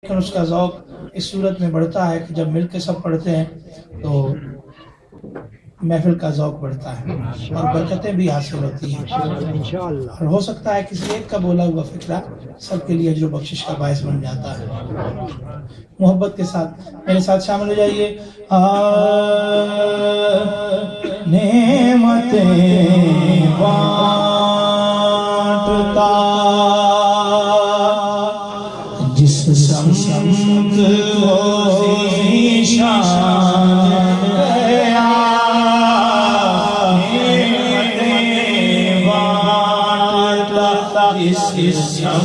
لیکن اس کا ذوق اس صورت میں بڑھتا ہے کہ جب مل کے سب پڑھتے ہیں تو محفل کا ذوق بڑھتا ہے اور برکتیں بھی حاصل ہوتی ہیں انشاءاللہ، اور ہو سکتا ہے کسی ایک کا بولا ہوا فکرہ سب کے لیے اجر و بخشش کا باعث بن جاتا ہے۔ محبت کے ساتھ میرے ساتھ شامل ہو جائیے۔ نعمتیں بانٹتا جس سمت وہ ذیشان گیا، نعمتیں بانٹتا جس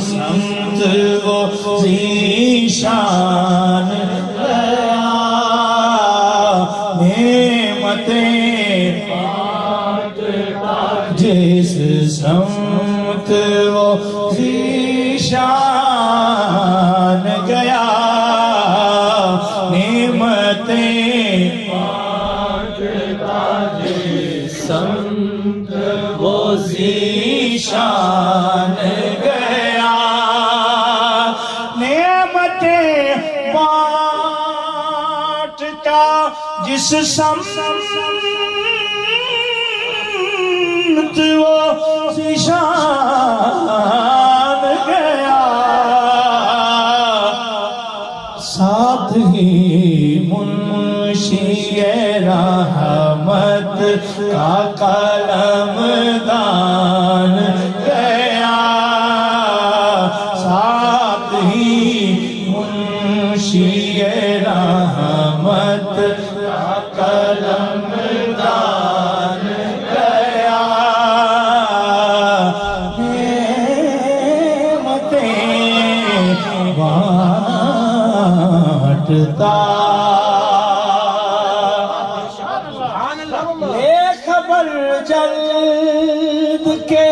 سمت وہ ذیشان گیا، نعمتیں بانٹتا جس سمت وہ ذیشان گیا، نعمتیں بانٹتا جس سمت وہ ذیشان گیا، نعمتیں بانٹتا جس سمت وہ ذیشان گیا، ساتھ ہی منشی رحمت کا قلم دان گیا، ساتھ ہی منشی رحمت کا قلم دان گیا، نعمتیں بانٹتا لے خبر جلد کے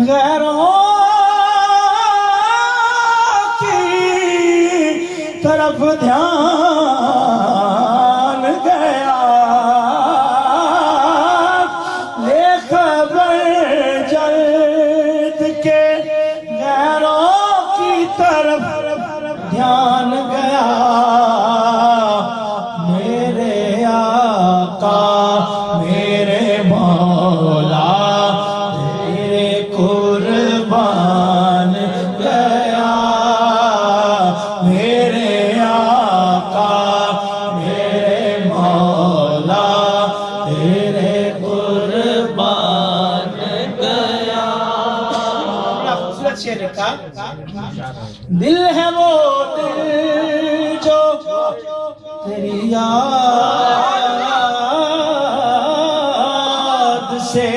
غیروں کی طرف دھیان گیا، لے خبر جلد کے غیروں کی طرف دھیان گیا، میرے آقا میرے مولا تیرے قربان گیا، میرے آقا میرے مولا تیرے قربان گیا۔ خوبصورت شعر لکھا، دل ہے وہ دل جو تیری یاد سے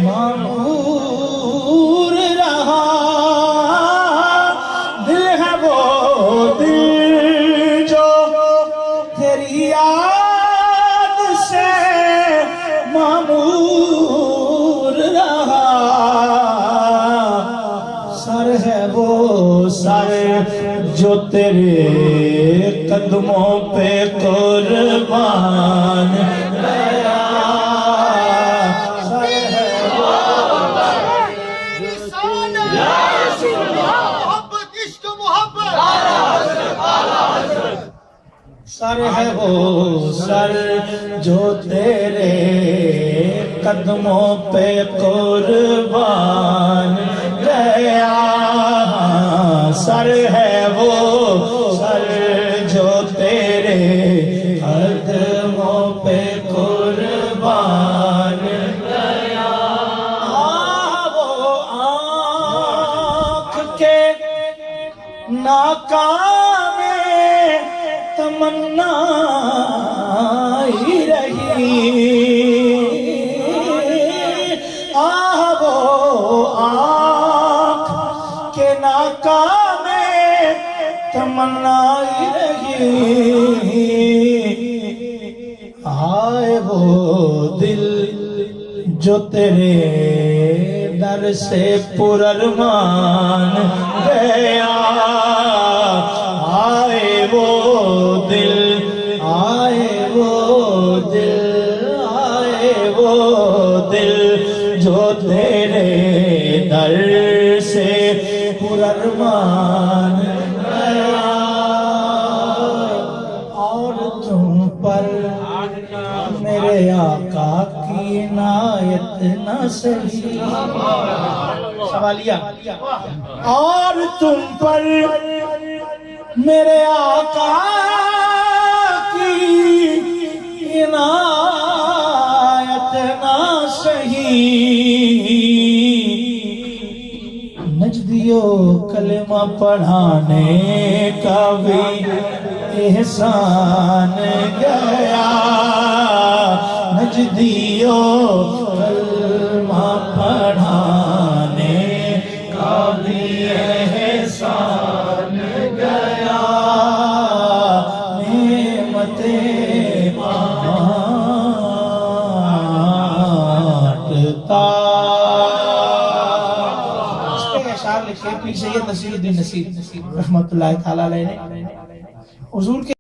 معمور رہا، دل ہے وہ دل جو تیری یاد سے معمور رہا، سر ہے وہ سر جو تیرے قدموں پہ قربان گیا، سر ہے وہ سر ہے وہ سر جو تیرے قدموں پہ قربان گیا، سر ہے وہ سر جو تیرے قدموں پہ قربان گیا، وہ آنکھ کے ناکام تمنا ہی رہی، وہ آنکھ کے ناکام تمنا ہی رہی، آئے وہ دل جو تیرے در سے پرارمان گیا، آئے وہ دل، آئے وہ دل، آئے وہ دل جو تیرے در سے پرارمان سہی سوالیہ اور تم پر میرے آقا کی عنایت نہ سہی نجدیو کلمہ پڑھانے کا بھی احسان گیا نجدیو کلمہ پڑھانے کا بھی احسان گیا نعمتیں بانٹتا اشعار لکھے پیر سید نصیر الدین نصیر رحمت اللہ تعالیٰ علیہ نے حضور کے